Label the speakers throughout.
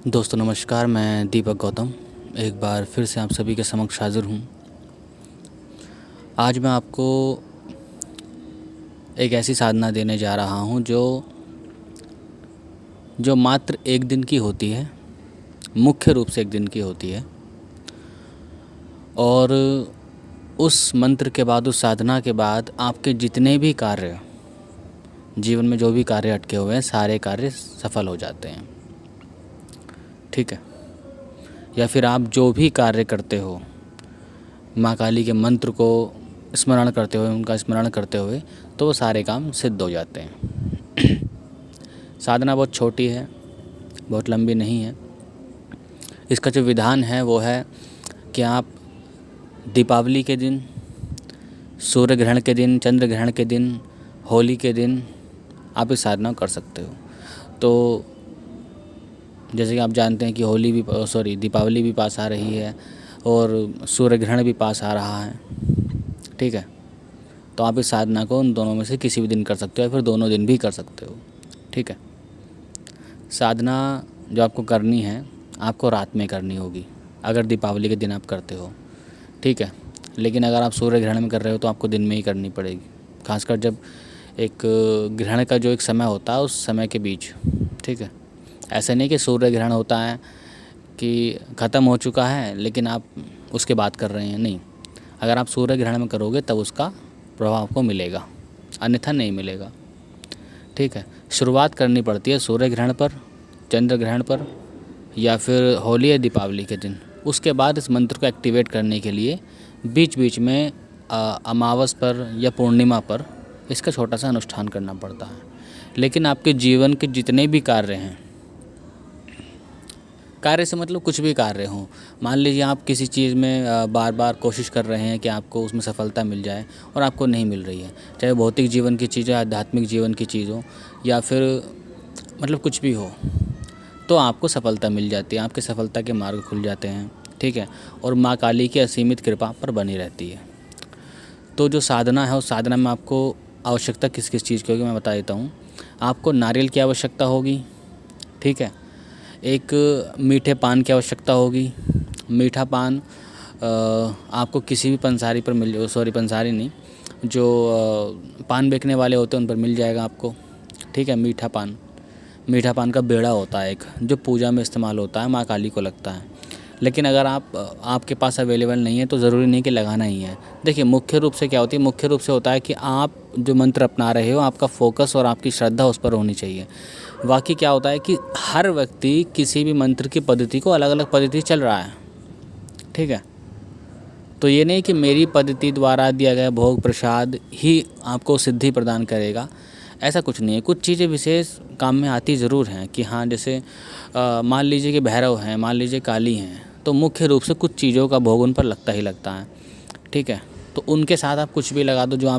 Speaker 1: दोस्तों नमस्कार, मैं दीपक गौतम एक बार फिर से आप सभी के समक्ष हाज़िर हूँ। आज मैं आपको एक ऐसी साधना देने जा रहा हूँ जो जो मात्र एक दिन की होती है, मुख्य रूप से एक दिन की होती है। और उस मंत्र के बाद, उस साधना के बाद आपके जितने भी कार्य, जीवन में जो भी कार्य अटके हुए हैं, सारे कार्य सफल हो जाते हैं। ठीक है। या फिर आप जो भी कार्य करते हो, माँ काली के मंत्र को स्मरण करते हुए, उनका स्मरण करते हुए, तो वो सारे काम सिद्ध हो जाते हैं। साधना बहुत छोटी है, बहुत लंबी नहीं है। इसका जो विधान है वो है कि आप दीपावली के दिन, सूर्य ग्रहण के दिन, चंद्र ग्रहण के दिन, होली के दिन आप इस साधना कर सकते हो। तो जैसे कि आप जानते हैं कि दीपावली भी पास आ रही है और सूर्य ग्रहण भी पास आ रहा है। ठीक है। तो आप इस साधना को उन दोनों में से किसी भी दिन कर सकते हो या फिर दोनों दिन भी कर सकते हो। ठीक है। साधना जो आपको करनी है, आपको रात में करनी होगी अगर दीपावली के दिन आप करते हो। ठीक है। लेकिन अगर आप सूर्य ग्रहण में कर रहे हो तो आपको दिन में ही करनी पड़ेगी, खासकर जब एक ग्रहण का जो एक समय होता है उस समय के बीच। ठीक है। ऐसा नहीं कि सूर्य ग्रहण होता है कि ख़त्म हो चुका है लेकिन आप उसके बाद कर रहे हैं, नहीं। अगर आप सूर्य ग्रहण में करोगे तब उसका प्रभाव आपको मिलेगा, अन्यथा नहीं मिलेगा। ठीक है। शुरुआत करनी पड़ती है सूर्य ग्रहण पर, चंद्र ग्रहण पर, या फिर होली या दीपावली के दिन। उसके बाद इस मंत्र को एक्टिवेट करने के लिए बीच बीच में अमावस पर या पूर्णिमा पर इसका छोटा सा अनुष्ठान करना पड़ता है। लेकिन आपके जीवन के जितने भी कार्य हैं, कार्य से मतलब कुछ भी कार्य हो, मान लीजिए आप किसी चीज़ में बार बार कोशिश कर रहे हैं कि आपको उसमें सफलता मिल जाए और आपको नहीं मिल रही है, चाहे भौतिक जीवन की चीज़ हो, आध्यात्मिक जीवन की चीज़ हो, या फिर मतलब कुछ भी हो, तो आपको सफलता मिल जाती है, आपके सफलता के मार्ग खुल जाते हैं। ठीक है। और माँ काली की असीमित कृपा आप पर बनी रहती है। तो जो साधना है, उस साधना में आपको आवश्यकता किस किस चीज़ की होगी मैं बता देता हूँ। आपको नारियल की आवश्यकता होगी। ठीक है। एक मीठे पान की आवश्यकता होगी। मीठा पान आपको किसी भी पंसारी पर पंसारी नहीं, जो पान बेचने वाले होते हैं उन पर मिल जाएगा आपको। ठीक है। मीठा पान का बेड़ा होता है एक, जो पूजा में इस्तेमाल होता है, माँ काली को लगता है। लेकिन अगर आपके पास अवेलेबल नहीं है तो ज़रूरी नहीं कि लगाना ही है। देखिए, मुख्य रूप से क्या होती है, मुख्य रूप से होता है कि आप जो मंत्र अपना रहे हो, आपका फोकस और आपकी श्रद्धा उस पर होनी चाहिए। बाकी क्या होता है कि हर व्यक्ति किसी भी मंत्र की पद्धति को, अलग अलग पद्धति चल रहा है। ठीक है। तो ये नहीं कि मेरी पद्धति द्वारा दिया गया भोग प्रसाद ही आपको सिद्धि प्रदान करेगा, ऐसा कुछ नहीं है। कुछ चीज़ें विशेष काम में आती ज़रूर हैं कि हाँ, जैसे मान लीजिए कि भैरव हैं, मान लीजिए काली हैं, तो मुख्य रूप से कुछ चीज़ों का भोग उन पर लगता ही लगता है। ठीक है। तो उनके साथ आप कुछ भी लगा दो जो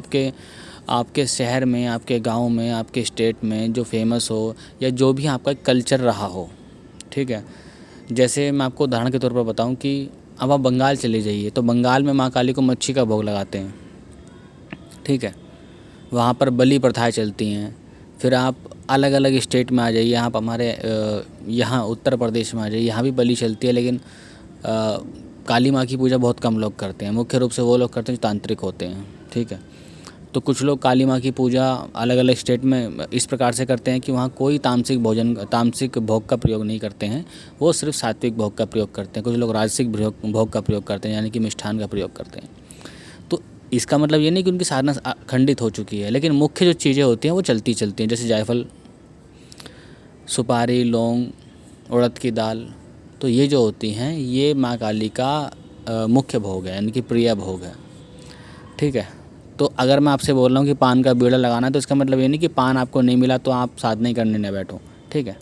Speaker 1: आपके शहर में, आपके गांव में, आपके स्टेट में जो फेमस हो, या जो भी आपका कल्चर रहा हो। ठीक है। जैसे मैं आपको उदाहरण के तौर पर बताऊं कि अब आप बंगाल चले जाइए, तो बंगाल में माँ काली को मच्छी का भोग लगाते हैं। ठीक है। वहाँ पर बलि प्रथाएं चलती हैं। फिर आप अलग अलग स्टेट में आ जाइए, आप हमारे यहाँ उत्तर प्रदेश में आ जाइए, यहाँ भी बलि चलती है, लेकिन काली माँ की पूजा बहुत कम लोग करते हैं। मुख्य रूप से वो लोग करते हैं जो तांत्रिक होते हैं। ठीक है। तो कुछ लोग काली माँ की पूजा अलग अलग स्टेट में इस प्रकार से करते हैं कि वहाँ कोई तामसिक भोग का प्रयोग नहीं करते हैं, वो सिर्फ सात्विक भोग का प्रयोग करते हैं। कुछ लोग राजसिक भोग का प्रयोग करते हैं, यानी कि मिष्ठान का प्रयोग करते हैं। तो इसका मतलब ये नहीं कि उनकी साधना खंडित हो चुकी है, लेकिन मुख्य जो चीज़ें होती हैं वो चलती हैं, जैसे जायफल, सुपारी, लौंग, उड़द की दाल। तो ये जो होती हैं, ये माँ काली का मुख्य भोग है, यानी कि प्रिय भोग है। ठीक है। तो अगर मैं आपसे बोल रहा हूँ कि पान का बीड़ा लगाना है, तो इसका मतलब ये नहीं कि पान आपको नहीं मिला तो आप साधना ही करने न बैठो। ठीक है।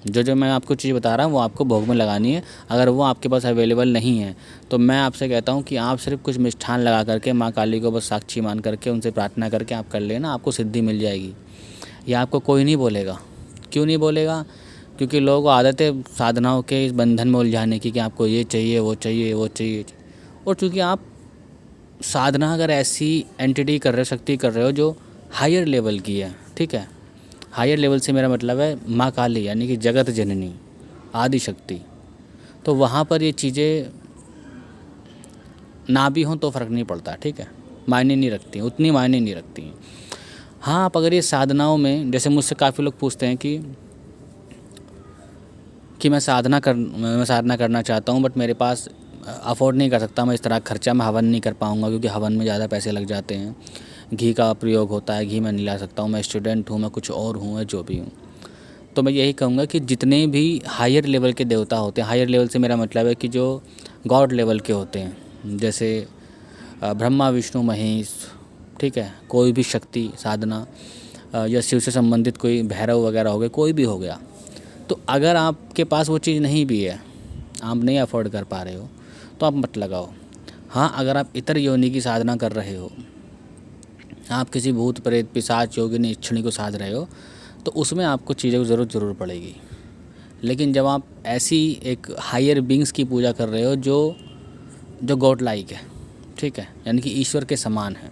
Speaker 1: जो मैं आपको चीज़ बता रहा हूँ वो आपको भोग में लगानी है। अगर वो आपके पास अवेलेबल नहीं है तो मैं आपसे कहता हूँ कि आप सिर्फ कुछ मिष्ठान लगा करके माँ काली को बस साक्षी मान करके उनसे प्रार्थना करके आप कर लेना, आपको सिद्धि मिल जाएगी। या आपको कोई नहीं बोलेगा। क्यों नहीं बोलेगा? क्योंकि लोगों को आदत है साधनाओं के इस बंधन में उलझाने की कि आपको ये चाहिए, वो चाहिए, वो चाहिए। और चूँकि आप साधना अगर ऐसी एंटिटी कर रहे हो, शक्ति कर रहे हो जो हायर लेवल की है। ठीक है। हायर लेवल से मेरा मतलब है माँ काली, यानी कि जगत जननी। आदि शक्ति, तो वहाँ पर ये चीज़ें ना भी हों तो फ़र्क नहीं पड़ता, ठीक है, मायने नहीं रखती, उतनी मायने नहीं रखती हैं। हाँ, आप अगर ये साधनाओं में, जैसे मुझसे काफ़ी लोग पूछते हैं कि मैं साधना करना चाहता हूँ, बट मेरे पास अफोर्ड नहीं कर सकता मैं इस तरह खर्चा, मैं हवन नहीं कर पाऊँगा क्योंकि हवन में ज़्यादा पैसे लग जाते हैं, घी का प्रयोग होता है, घी मैं नहीं ला सकता हूँ, मैं स्टूडेंट हूँ, मैं कुछ और हूँ, या जो भी हूँ। तो मैं यही कहूँगा कि जितने भी हायर लेवल के देवता होते हैं, हायर लेवल से मेरा मतलब है कि जो गॉड लेवल के होते हैं, जैसे ब्रह्मा विष्णु महेश, ठीक है, कोई भी शक्ति साधना, या शिव से संबंधित कोई भैरव वगैरह हो गए, कोई भी हो गया, तो अगर आपके पास वो चीज़ नहीं भी है, आप नहीं अफोर्ड कर पा रहे हो, तो आप मत लगाओ। हाँ, अगर आप इतर योनि की साधना कर रहे हो, आप किसी भूत प्रेत पिशाच योगिनी इच्छिणी को साध रहे हो, तो उसमें आपको चीज़ों की ज़रूर पड़ेगी। लेकिन जब आप ऐसी एक हायर बींग्स की पूजा कर रहे हो जो गॉड लाइक है, ठीक है, यानी कि ईश्वर के समान है,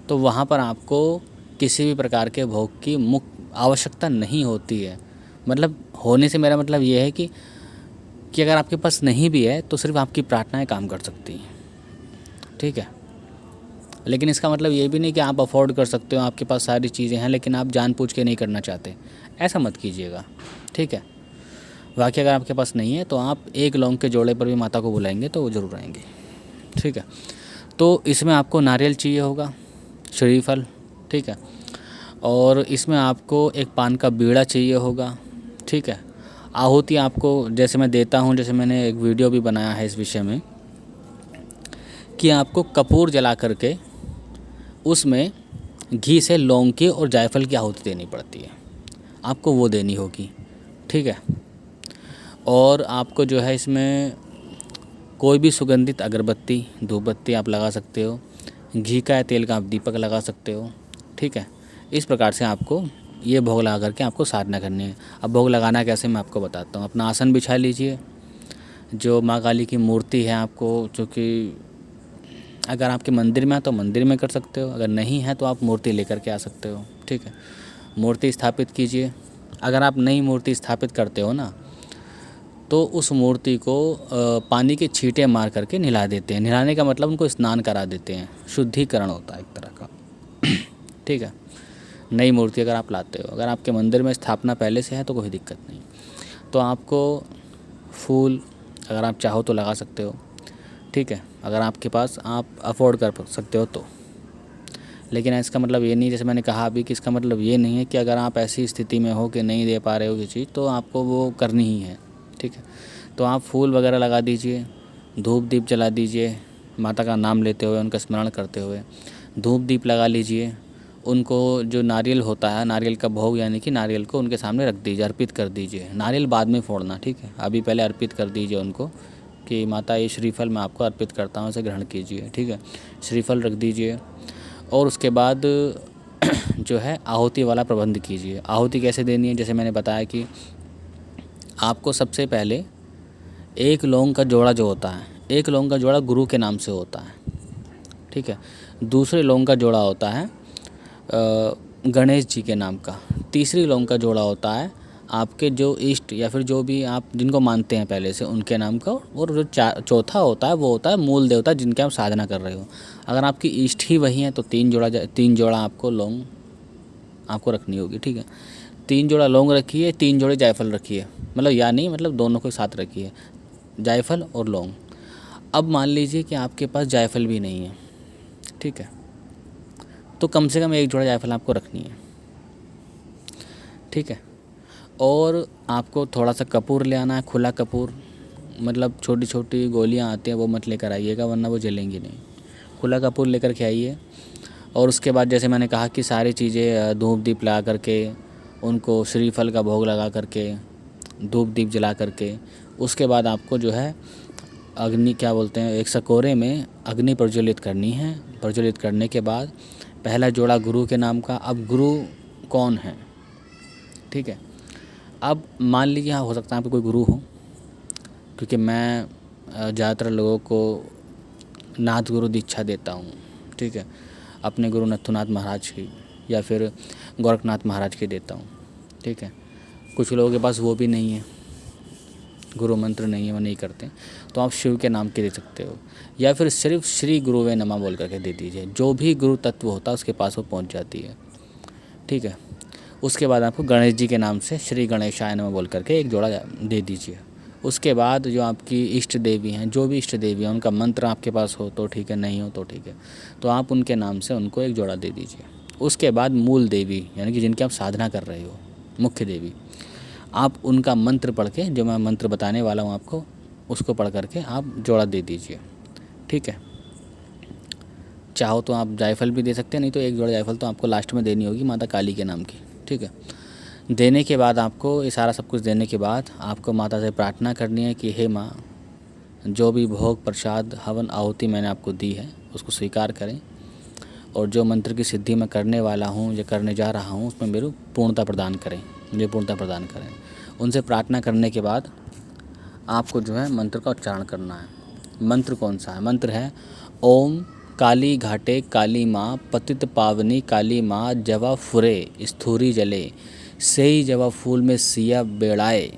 Speaker 1: तो वहाँ पर आपको किसी भी प्रकार के भोग की आवश्यकता नहीं होती है। मतलब होने से मेरा मतलब ये है कि अगर आपके पास नहीं भी है तो सिर्फ आपकी प्रार्थनाएं काम कर सकती हैं, ठीक है। लेकिन इसका मतलब ये भी नहीं कि आप अफोर्ड कर सकते हो, आपके पास सारी चीज़ें हैं, लेकिन आप जानबूझ के नहीं करना चाहते, ऐसा मत कीजिएगा, ठीक है। बाकी अगर आपके पास नहीं है तो आप एक लौंग के जोड़े पर भी माता को बुलाएंगे तो वो ज़रूर आएंगे, ठीक है। तो इसमें आपको नारियल चाहिए होगा, श्रीफल, ठीक है, और इसमें आपको एक पान का बीड़ा चाहिए होगा, ठीक है। आहुति आपको जैसे मैं देता हूँ, जैसे मैंने एक वीडियो भी बनाया है इस विषय में, कि आपको कपूर जला करके उसमें घी से लौंग की और जायफल की आहुति देनी पड़ती है, आपको वो देनी होगी, ठीक है। और आपको जो है इसमें कोई भी सुगंधित अगरबत्ती, धूप बत्ती आप लगा सकते हो, घी का या तेल का आप दीपक लगा सकते हो, ठीक है। इस प्रकार से आपको ये भोग लगा करके आपको साधना करनी है। अब भोग लगाना कैसे मैं आपको बताता हूँ। अपना आसन बिछा लीजिए, जो माँ काली की मूर्ति है आपको, जो कि अगर आपके मंदिर में है तो मंदिर में कर सकते हो, अगर नहीं है तो आप मूर्ति लेकर के आ सकते हो, ठीक है। मूर्ति स्थापित कीजिए। अगर आप नई मूर्ति स्थापित करते हो ना, तो उस मूर्ति को पानी के छींटे मार करके नहला देते हैं। नहलाने का मतलब उनको स्नान करा देते हैं, शुद्धिकरण होता है एक तरह का, ठीक है। नई मूर्ति अगर आप लाते हो, अगर आपके मंदिर में स्थापना पहले से है तो कोई दिक्कत नहीं। तो आपको फूल अगर आप चाहो तो लगा सकते हो, ठीक है, अगर आपके पास आप अफोर्ड कर सकते हो तो। लेकिन इसका मतलब ये नहीं, जैसे मैंने कहा अभी, कि इसका मतलब ये नहीं है कि अगर आप ऐसी स्थिति में हो कि नहीं दे पा रहे हो किसी चीज़ तो आपको वो करनी ही है, ठीक है। तो आप फूल वगैरह लगा दीजिए, धूप दीप जला दीजिए, माता का नाम लेते हुए, उनका स्मरण करते हुए धूप दीप लगा लीजिए। उनको जो नारियल होता है, नारियल का भोग, यानी कि नारियल को उनके सामने रख दीजिए, अर्पित कर दीजिए। नारियल बाद में फोड़ना, ठीक है, अभी पहले अर्पित कर दीजिए उनको कि माता ये श्रीफल मैं आपको अर्पित करता हूँ, इसे ग्रहण कीजिए, ठीक है। श्रीफल रख दीजिए और उसके बाद जो है आहुति वाला प्रबंध कीजिए। आहुति कैसे देनी है, जैसे मैंने बताया कि आपको सबसे पहले एक लौंग का जोड़ा जो होता है, एक लौंग का जोड़ा गुरु के नाम से होता है, ठीक है। दूसरे लौंग का जोड़ा होता है गणेश जी के नाम का। तीसरी लौंग का जोड़ा होता है आपके जो इष्ट या फिर जो भी आप जिनको मानते हैं पहले से उनके नाम का। और जो चौथा होता है वो होता है मूल देवता जिनके आप साधना कर रहे हो। अगर आपकी इष्ट ही वही है तो तीन जोड़ा आपको लौंग आपको रखनी होगी, ठीक है। 3 जोड़ा लौंग रखिए, 3 जोड़े जायफल रखिए, मतलब या नहीं, मतलब दोनों को साथ रखिए, जायफल और लौंग। अब मान लीजिए कि आपके पास जायफल भी नहीं है, ठीक है, तो कम से कम 1 जोड़ा जायफल आपको रखनी है, ठीक है। और आपको थोड़ा सा कपूर ले आना है, खुला कपूर, मतलब छोटी छोटी गोलियां आती हैं वो मत लेकर आइएगा वरना वो जलेंगी नहीं। खुला कपूर लेकर के आइए। और उसके बाद जैसे मैंने कहा कि सारी चीज़ें धूप दीप लगा करके, उनको श्रीफल का भोग लगा करके, धूप दीप जला करके, उसके बाद आपको जो है अग्नि क्या बोलते हैं, एक सकोरे में अग्नि प्रज्वलित करनी है। प्रज्वलित करने के बाद पहला जोड़ा गुरु के नाम का। अब गुरु कौन है, ठीक है। अब मान लीजिए हाँ, हो सकता है आपको कोई गुरु हो, क्योंकि मैं ज़्यादातर लोगों को नाथ गुरु दीक्षा देता हूँ, ठीक है, अपने गुरु नथुनाथ महाराज की या फिर गोरखनाथ महाराज की देता हूँ, ठीक है। कुछ लोगों के पास वो भी नहीं है, गुरु मंत्र नहीं है, वो नहीं करते, तो आप शिव के नाम के दे सकते हो, या फिर सिर्फ श्री गुरुवे नमः बोल करके दे दीजिए। जो भी गुरु तत्व होता है उसके पास वो पहुंच जाती है, ठीक है। उसके बाद आपको गणेश जी के नाम से श्री गणेशाय नमः बोल करके एक जोड़ा दे दीजिए। उसके बाद जो आपकी इष्ट देवी हैं, जो भी इष्ट देवी हैं, उनका मंत्र आपके पास हो तो ठीक है, नहीं हो तो ठीक है, तो आप उनके नाम से उनको एक जोड़ा दे दीजिए। उसके बाद मूल देवी, यानी कि जिनकी आप साधना कर रहे हो, मुख्य देवी, आप उनका मंत्र पढ़ के, जो मैं मंत्र बताने वाला हूँ आपको, उसको पढ़ करके आप जोड़ा दे दीजिए, ठीक है। चाहो तो आप जायफल भी दे सकते हैं, नहीं तो एक जोड़ा जायफल तो आपको लास्ट में देनी होगी माता काली के नाम की, ठीक है। देने के बाद आपको ये सारा सब कुछ देने के बाद आपको माता से प्रार्थना करनी है कि हे माँ, जो भी भोग प्रसाद हवन आहुति मैंने आपको दी है उसको स्वीकार करें, और जो मंत्र की सिद्धि मैं करने वाला हूँ, जो करने जा रहा हूँ, उसमें मेरे पूर्णता प्रदान करें, मुझे पूर्णता प्रदान करें। उनसे प्रार्थना करने के बाद आपको जो है मंत्र का उच्चारण करना है। मंत्र कौन सा है? मंत्र है ओम काली घाटे काली माँ पतित पावनी काली माँ जवा फुरे स्थूरी जले सेई जवा फूल में सिया बेड़ाए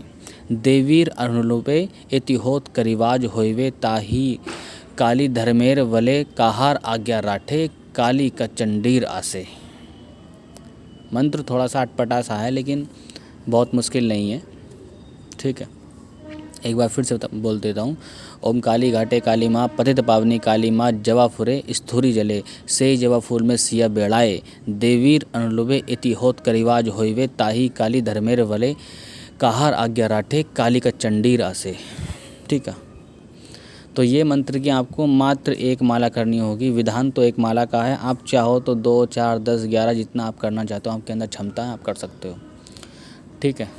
Speaker 1: देवीर अनुरूपे इतिहोत करिवाज होइवे ताही काली धर्मेर वले काहार आज्ञा राठे काली का चंडीर आसे। मंत्र थोड़ा सा अटपटा सा है लेकिन बहुत मुश्किल नहीं है, ठीक है। एक बार फिर से बोल देता हूँ। ओम काली घाटे काली माँ पतित पावनी काली माँ जवा फुरे स्थूरी जले से जवा फूल में सिया बेड़ाए देवीर अनुलुबे इति होत करिवाज होइवे ताही काली धर्मेर वले काहार आज्ञा राठे काली का चंडीर आसे, ठीक है। तो ये मंत्र की आपको मात्र एक माला करनी होगी। विधान तो एक माला का है, आप चाहो तो 2, 4, 10, 11 जितना आप करना चाहते हो, आपके अंदर क्षमता है, आप कर सकते हो, ठीक है।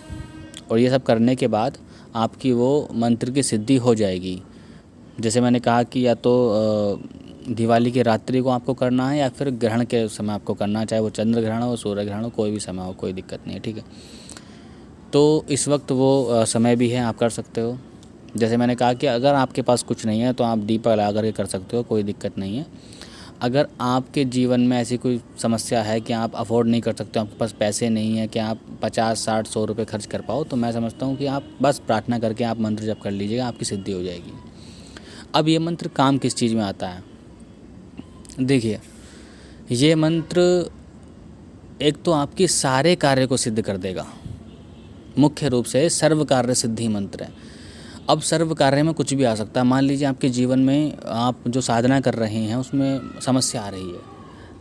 Speaker 1: और ये सब करने के बाद आपकी वो मंत्र की सिद्धि हो जाएगी। जैसे मैंने कहा कि या तो दिवाली की रात्रि को आपको करना है या फिर ग्रहण के समय आपको करना है, चाहे वो चंद्र ग्रहण हो, सूर्य ग्रहण हो, कोई भी समय हो, कोई दिक्कत नहीं है, ठीक है। तो इस वक्त वो समय भी है, आप कर सकते हो। जैसे मैंने कहा कि अगर आपके पास कुछ नहीं है तो आप दीपक लगा करके कर सकते हो, कोई दिक्कत नहीं है। अगर आपके जीवन में ऐसी कोई समस्या है कि आप अफोर्ड नहीं कर सकते, आपके पास पैसे नहीं है कि आप 50, 60, 100 रुपये खर्च कर पाओ, तो मैं समझता हूँ कि आप बस प्रार्थना करके आप मंत्र जप कर लीजिएगा, आपकी सिद्धि हो जाएगी। अब ये मंत्र काम किस चीज़ में आता है? देखिए, ये मंत्र एक तो आपकी सारे कार्य को सिद्ध कर देगा, मुख्य रूप से सर्व कार्य सिद्धि मंत्र है। अब सर्व कार्य में कुछ भी आ सकता है। मान लीजिए आपके जीवन में आप जो साधना कर रहे हैं उसमें समस्या आ रही है,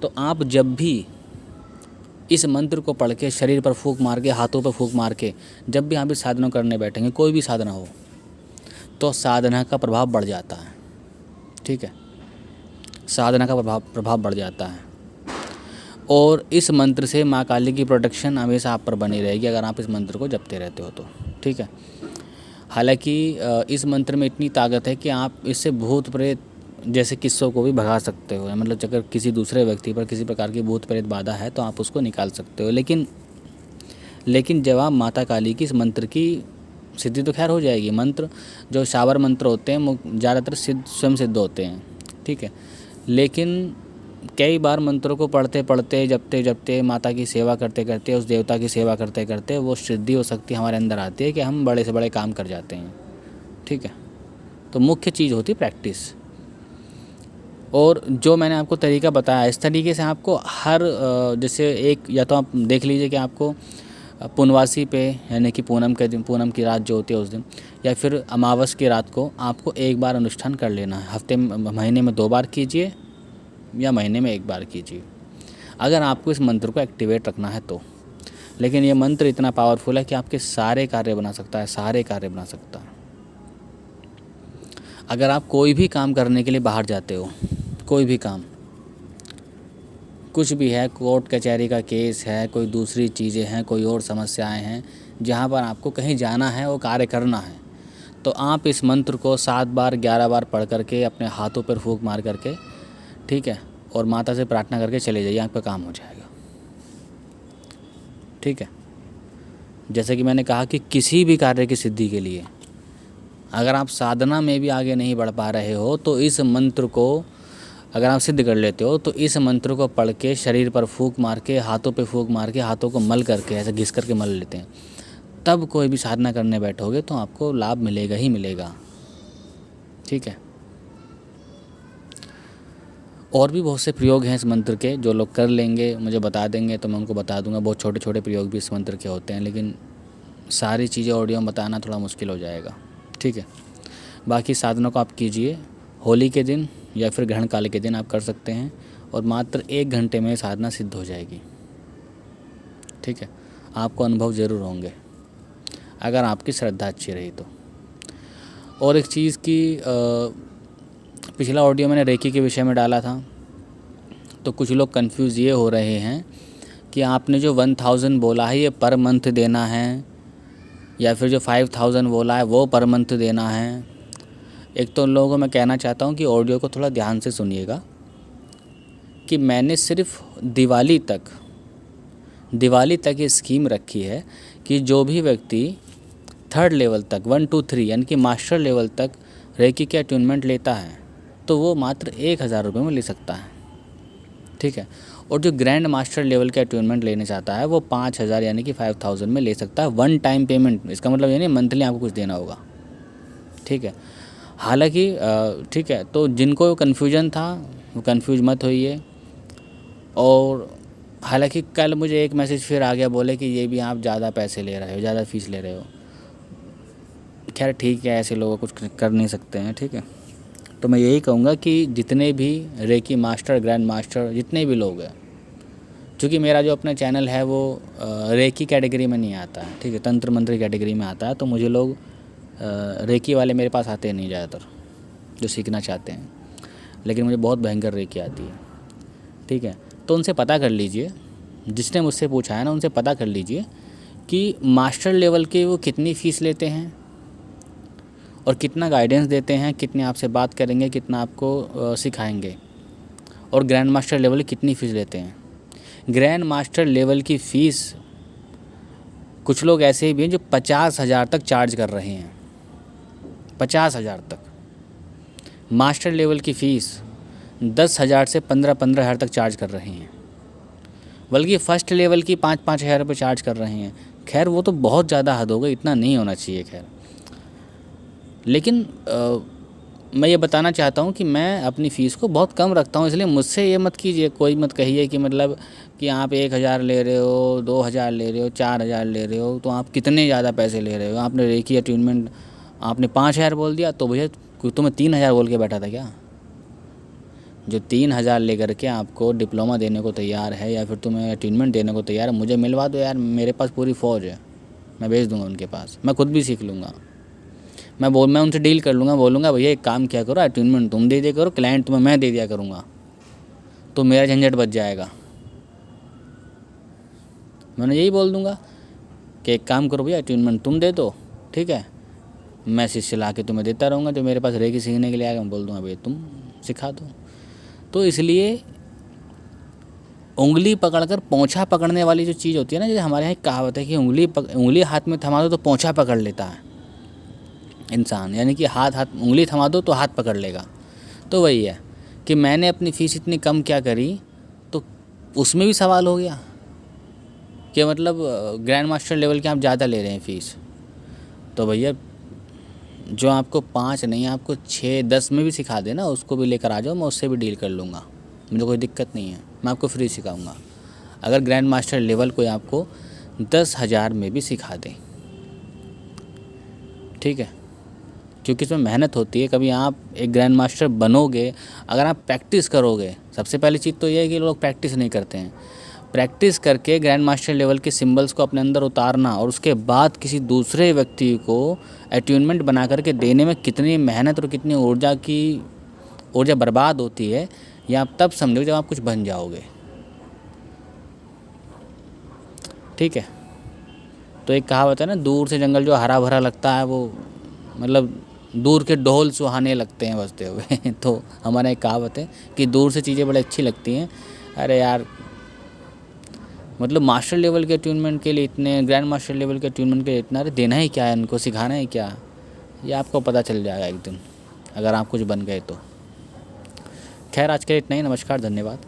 Speaker 1: तो आप जब भी इस मंत्र को पढ़ के शरीर पर फूंक मार के, हाथों पर फूंक मार के जब भी आप इस साधना करने बैठेंगे, कोई भी साधना हो, तो साधना का प्रभाव बढ़ जाता है, ठीक है। साधना का प्रभाव बढ़ जाता है। और इस मंत्र से माँ काली की प्रोटेक्शन हमेशा आप पर बनी रहेगी अगर आप इस मंत्र को जपते रहते हो तो, ठीक है। हालांकि इस मंत्र में इतनी ताकत है कि आप इससे भूत प्रेत जैसे किस्सों को भी भगा सकते हो। मतलब अगर किसी दूसरे व्यक्ति पर किसी प्रकार की भूत प्रेत बाधा है तो आप उसको निकाल सकते हो। लेकिन जब आप माता काली की इस मंत्र की सिद्धि तो खैर हो जाएगी। मंत्र जो शावर मंत्र होते हैं वो ज़्यादातर स्वयं सिद्ध होते हैं, ठीक है। लेकिन कई बार मंत्रों को पढ़ते पढ़ते, जपते जपते, माता की सेवा करते करते, उस देवता की सेवा करते करते वो सिद्धि हो सकती हमारे अंदर आती है कि हम बड़े से बड़े काम कर जाते हैं, ठीक है। तो मुख्य चीज़ होती है प्रैक्टिस। और जो मैंने आपको तरीका बताया, इस तरीके से आपको हर जैसे एक, या तो आप देख लीजिए कि आपको पूर्णवासी पे, यानी कि पूनम के दिन, पूनम की रात जो होती है उस दिन, या फिर अमावस की रात को आपको एक बार अनुष्ठान कर लेना है। हफ्ते में, महीने में 2 बार कीजिए या महीने में 1 बार कीजिए, अगर आपको इस मंत्र को एक्टिवेट रखना है तो। लेकिन ये मंत्र इतना पावरफुल है कि आपके सारे कार्य बना सकता है, सारे कार्य बना सकता है। अगर आप कोई भी काम करने के लिए बाहर जाते हो, कोई भी काम, कुछ भी है, कोर्ट कचहरी का केस है, कोई दूसरी चीज़ें हैं, कोई और समस्याएं हैं, जहाँ पर आपको कहीं जाना है, वो कार्य करना है, तो आप इस मंत्र को 7 बार 11 बार पढ़ करके अपने हाथों पर फूंक मार करके, ठीक है, और माता से प्रार्थना करके चले जाइए, आपका काम हो जाएगा, ठीक है। जैसे कि मैंने कहा कि किसी भी कार्य की सिद्धि के लिए अगर आप साधना में भी आगे नहीं बढ़ पा रहे हो तो इस मंत्र को अगर आप सिद्ध कर लेते हो तो इस मंत्र को पढ़ के शरीर पर फूंक मार के, हाथों पे फूंक मार के, हाथों को मल करके, ऐसे घिस करके मल लेते हैं, तब कोई भी साधना करने बैठोगे तो आपको लाभ मिलेगा ही मिलेगा। ठीक है। और भी बहुत से प्रयोग हैं इस मंत्र के, जो लोग कर लेंगे मुझे बता देंगे तो मैं उनको बता दूंगा। बहुत छोटे छोटे प्रयोग भी इस मंत्र के होते हैं, लेकिन सारी चीज़ें ऑडियो में बताना थोड़ा मुश्किल हो जाएगा। ठीक है। बाकी साधनों को आप कीजिए, होली के दिन या फिर ग्रहण काल के दिन आप कर सकते हैं, और मात्र 1 घंटे में साधना सिद्ध हो जाएगी। ठीक है। आपको अनुभव ज़रूर होंगे अगर आपकी श्रद्धा अच्छी रही तो। और एक चीज़ की पिछला ऑडियो मैंने रेकी के विषय में डाला था, तो कुछ लोग कंफ्यूज ये हो रहे हैं कि आपने जो 1000 बोला है ये पर मंथ देना है, या फिर जो 5000 बोला है वो पर मंथ देना है। एक तो उन लोगों को मैं कहना चाहता हूँ कि ऑडियो को थोड़ा ध्यान से सुनिएगा, कि मैंने सिर्फ दिवाली तक ये स्कीम रखी है कि जो भी व्यक्ति 3rd लेवल तक 1 2 3 यानी कि मास्टर लेवल तक रेकी के अट्यूनमेंट लेता है तो वो मात्र 1000 रुपये में ले सकता है। ठीक है। और जो ग्रैंड मास्टर लेवल के अट्यूनमेंट लेने चाहता है वो 5000 यानी कि 5000 में ले सकता है, 1 टाइम पेमेंट। इसका मतलब ये नहीं मंथली आपको कुछ देना होगा। ठीक है। हालांकि ठीक है, तो जिनको कन्फ्यूजन था वो कन्फ्यूज मत होइए। और हालांकि कल मुझे एक मैसेज फिर आ गया, बोले कि ये भी आप ज़्यादा पैसे ले रहे हो, ज़्यादा फीस ले रहे हो। खैर ठीक है, ऐसे लोग कुछ कर नहीं सकते हैं। ठीक है। तो मैं यही कहूँगा कि जितने भी रेकी मास्टर, ग्रैंड मास्टर, जितने भी लोग हैं, क्योंकि मेरा जो अपना चैनल है वो रेकी कैटेगरी में नहीं आता है। ठीक है। तंत्र मंत्र कैटेगरी में आता है, तो मुझे लोग रेकी वाले मेरे पास आते नहीं ज़्यादातर, जो सीखना चाहते हैं। लेकिन मुझे बहुत भयंकर रेकी आती है। ठीक है। तो उनसे पता कर लीजिए, जिसने मुझसे पूछा है ना उनसे पता कर लीजिए कि मास्टर लेवल के वो कितनी फ़ीस लेते हैं और कितना गाइडेंस देते हैं, कितने आपसे बात करेंगे, कितना आपको सिखाएंगे, और ग्रैंड मास्टर लेवल की कितनी फ़ीस लेते हैं। ग्रैंड मास्टर लेवल की फ़ीस कुछ लोग ऐसे भी हैं जो 50,000 तक चार्ज कर रहे हैं, 50,000 तक। मास्टर लेवल की फ़ीस 10,000 से 15,000 तक चार्ज कर रहे हैं, बल्कि फ़र्स्ट लेवल की 5,000 रुपये चार्ज कर रहे हैं। खैर वो तो बहुत ज़्यादा हद हो गई, इतना नहीं होना चाहिए। खैर लेकिन मैं ये बताना चाहता हूँ कि मैं अपनी फ़ीस को बहुत कम रखता हूँ, इसलिए मुझसे ये मत कीजिए, कोई मत कहिए कि मतलब कि आप 1,000 ले रहे हो, 2,000 ले रहे हो, 4,000 ले रहे हो, तो आप कितने ज़्यादा पैसे ले रहे हो। आपने रेकी अट्यूनमेंट आपने 5,000 बोल दिया, तो भैया तुम्हें 3,000 बोल के बैठा था क्या? जो 3,000 लेकर के आपको डिप्लोमा देने को तैयार है या फिर तुम्हें अट्यूनमेंट देने को तैयार है, मुझे मिलवा दो यार, मेरे पास पूरी फ़ौज है, मैं भेज दूँगा उनके पास, मैं खुद भी सीख लूँगा। मैं उनसे डील कर लूँगा, बोलूँगा भैया एक काम क्या करो, अट्यूनमेंट तुम दे दिया करो, क्लाइंट तुम्हें मैं दे दिया करूँगा, तो मेरा झंझट बच जाएगा। मैंने यही बोल दूँगा कि एक काम करो भैया, अट्यूनमेंट तुम दे दो, ठीक है, मैं शिष्य ला के तुम्हें देता रहूँगा, जो मेरे पास रेकी सीखने के लिए आएगा मैं बोल दूँगा भैया तुम सिखा दो। तो इसलिए उंगली पकड़कर पोंछा पकड़ने वाली जो चीज़ होती है ना, जैसे हमारे यहाँ एक कहावत है कि उंगली हाथ में थमा दो तो पोंछा पकड़ लेता है इंसान, यानी कि उंगली थमा दो तो हाथ पकड़ लेगा। तो वही है कि मैंने अपनी फ़ीस इतनी कम क्या करी, तो उसमें भी सवाल हो गया कि मतलब ग्रैंड मास्टर लेवल के आप ज़्यादा ले रहे हैं फ़ीस। तो भैया जो आपको 5 नहीं आपको 6-10 में भी सिखा देना, उसको भी लेकर आ जाओ, मैं उससे भी डील कर लूँगा, मुझे कोई दिक्कत नहीं है, मैं आपको फ्री सिखाऊँगा। अगर ग्रैंड मास्टर लेवल कोई आपको 10,000 में भी सिखा दे, ठीक है, क्योंकि इसमें मेहनत होती है। कभी आप एक ग्रैंड मास्टर बनोगे, अगर आप प्रैक्टिस करोगे, सबसे पहली चीज़ तो ये है कि लोग प्रैक्टिस नहीं करते हैं। प्रैक्टिस करके ग्रैंड मास्टर लेवल के सिंबल्स को अपने अंदर उतारना और उसके बाद किसी दूसरे व्यक्ति को अट्यूनमेंट बना करके देने में कितनी मेहनत और कितनी ऊर्जा बर्बाद होती है, ये आप तब समझोगे जब आप कुछ बन जाओगे। ठीक है। तो एक कहावत है ना, दूर से जंगल जो हरा भरा लगता है वो मतलब दूर के ढोल सुहाने लगते हैं बजते हुए। तो हमारा एक कहावत है कि दूर से चीज़ें बड़ी अच्छी लगती हैं। अरे यार, मतलब मास्टर लेवल के ट्यूनमेंट के लिए इतने, ग्रैंड मास्टर लेवल के ट्यूनमेंट के लिए इतना, अरे देना ही क्या है, इनको सिखाना ही क्या, ये आपको पता चल जाएगा एक दिन अगर आप कुछ बन गए तो। खैर आज के लिए इतना ही। नमस्कार, धन्यवाद।